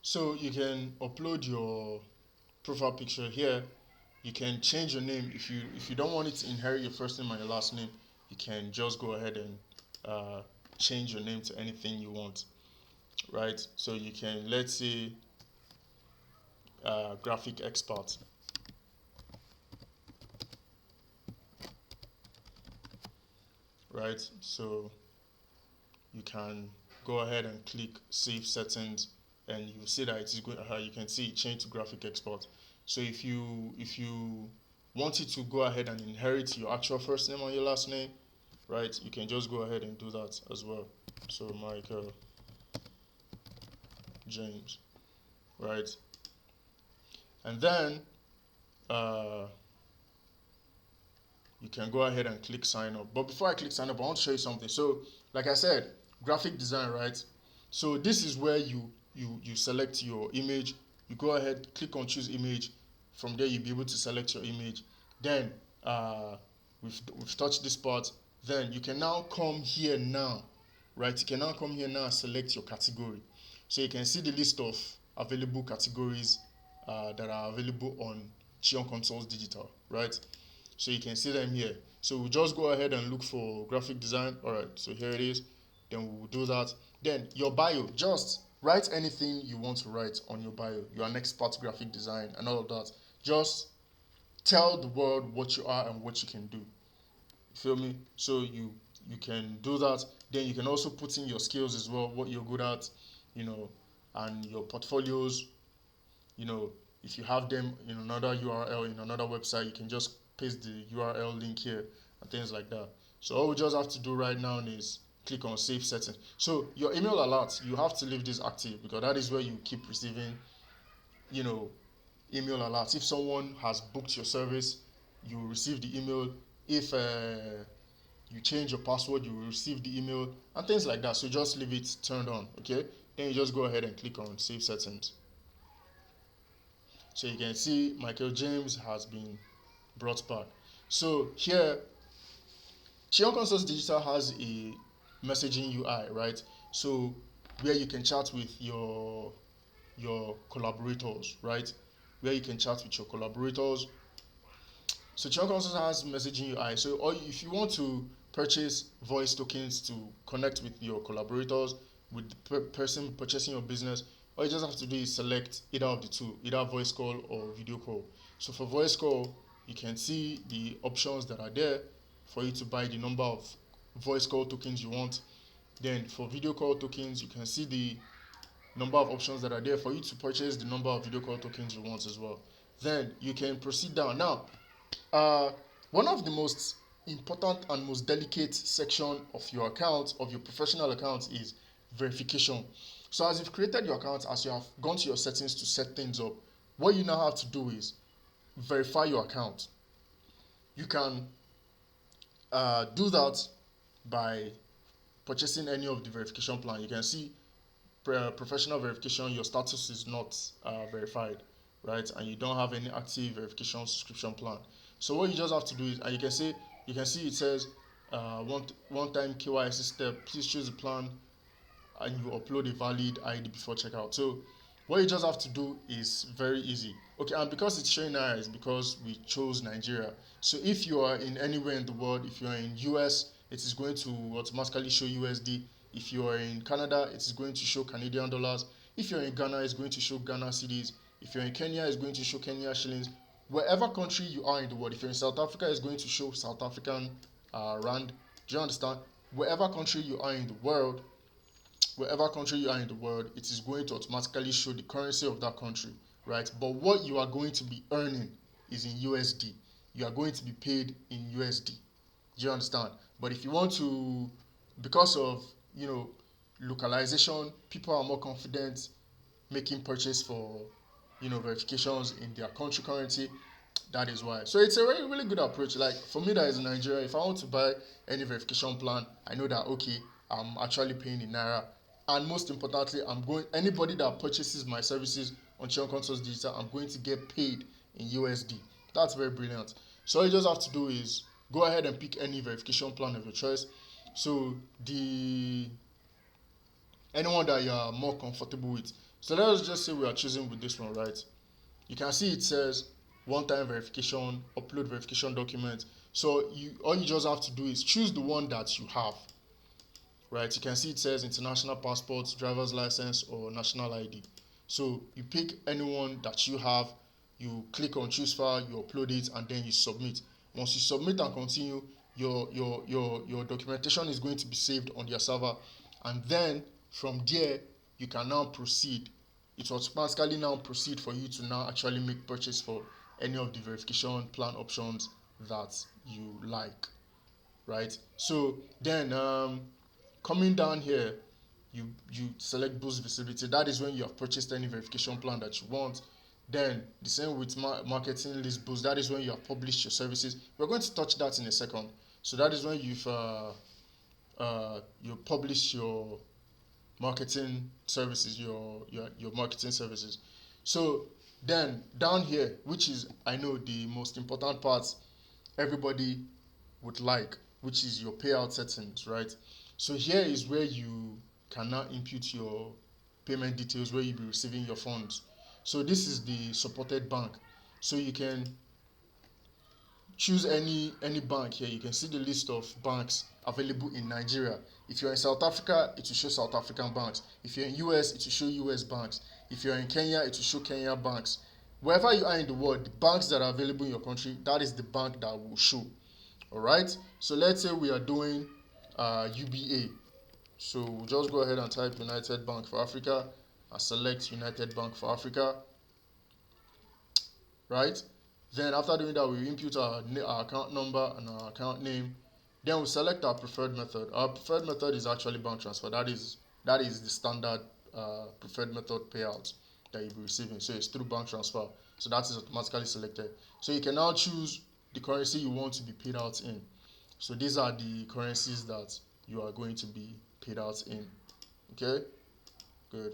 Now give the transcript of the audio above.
So you can upload your profile picture here. You can change your name if you don't want it to inherit your first name and your last name. You can just go ahead and uh, change your name to anything you want, right? So you can, let's say, graphic expert, right? So you can go ahead and click save settings, and you see that it is going. You can see it change to graphic export. So if you want it to go ahead and inherit your actual first name and your last name, right? You can just go ahead and do that as well. So Michael James, right? And then uh, you can go ahead and click sign up. But before I click sign up, I want to show you something. So, like I said, graphic design, right? So this is where you select your image. You go ahead, click on choose image. From there, you'll be able to select your image. Then we've touched this part. Then you can now come here now, right? You can now come here now and select your category. So you can see the list of available categories that are available on Chion Konsults Digital, right? So you can see them here. So we'll just go ahead and look for graphic design. All right, so here it is. Then we'll do that. Then your bio, just write anything you want to write on your bio. You're an expert graphic design and all of that. Just tell the world what you are and what you can do. You feel me? So you can do that. Then you can also put in your skills as well, what you're good at, you know, and your portfolios, you know, if you have them in another URL in another website, you can just paste the URL link here and things like that. So all we just have to do right now is click on save settings. So your email alerts, you have to leave this active because that is where you keep receiving, you know, email alerts. If someone has booked your service, you will receive the email. If you change your password, you will receive the email and things like that. So just leave it turned on, okay? Then you just go ahead and click on save settings. So you can see Michael James has been brought back. So here, Chion Konsults Digital has a messaging UI, right? So where you can chat with your collaborators, right? Where you can chat with your collaborators. So Chion Konsults has messaging UI. So or if you want to purchase voice tokens to connect with your collaborators, with the person purchasing your business, all you just have to do is select either of the two, either voice call or video call. So for voice call, you can see the options that are there for you to buy the number of voice call tokens you want. Then for video call tokens, you can see the number of options that are there for you to purchase the number of video call tokens you want as well. Then you can proceed down. Now, uh, one of the most important and most delicate section of your account, of your professional account, is verification. So as you've created your account, as you have gone to your settings to set things up, what you now have to do is verify your account. You can do that by purchasing any of the verification plan. You can see professional verification, your status is not verified, right? And you don't have any active verification subscription plan. So what you just have to do is, and you can see it says one time KYC step. Please choose the plan, and you upload a valid ID before checkout. So what you just have to do is very easy. Okay, and because it's showing Naira, is because we chose Nigeria. So if you are in anywhere in the world, if you are in US, it is going to automatically show USD. If you are in Canada, it is going to show Canadian dollars. If you're in Ghana, it's going to show Ghana cedis. If you're in Kenya, it's going to show Kenya shillings. Wherever country you are in the world, if you're in South Africa, it's going to show South African rand. Do you understand? Wherever country you are in the world, wherever country you are in the world, it is going to automatically show the currency of that country, right? But what you are going to be earning is in USD. You are going to be paid in USD. Do you understand? But if you want to, because of, localization, people are more confident making purchase for, verifications in their country currency. That is why. So it's a really, really good approach. Like for me that is in Nigeria, if I want to buy any verification plan, I know that okay, I'm actually paying in Naira. And most importantly, anybody that purchases my services on Chion Consults Digital, I'm going to get paid in USD. That's very brilliant. So all you just have to do is go ahead and pick any verification plan of your choice. So the anyone that you are more comfortable with. So let us just say we are choosing with this one, right? You can see it says one-time verification, upload verification document. So all you just have to do is choose the one that you have, right? You can see it says international passport, driver's license, or national ID. So you pick anyone that you have, you click on choose file, you upload it, and then you submit. Once you submit and continue, your documentation is going to be saved on your server, and then from there you can now proceed. It automatically now proceed for you to now actually make purchase for any of the verification plan options that you like, right? So then coming down here, you select boost visibility. That is when you have purchased any verification plan that you want. Then the same with marketing list boost. That is when you have published your services. We're going to touch that in a second. So that is when you publish your marketing services, your marketing services. So then down here, which is I know the most important part, everybody would like, which is your payout settings, right? So here is where you can now input your payment details, where you'll be receiving your funds. So this is the supported bank. So you can choose any bank here. You can see the list of banks available in Nigeria. If you're in South Africa, it will show South African banks. If you're in US, it will show US banks. If you're in Kenya, it will show Kenya banks. Wherever you are in the world, the banks that are available in your country, that is the bank that will show. All right, so let's say we are doing UBA. So we'll just go ahead and type United Bank for Africa and select United Bank for Africa, right? Then after doing that, we input our account number and our account name. Then we select our preferred method. Our preferred method is actually bank transfer. That is the standard preferred method payout that you'll be receiving. So it's through bank transfer. So that is automatically selected. So you can now choose the currency you want to be paid out in. So these are the currencies that you are going to be paid out in. Okay, good.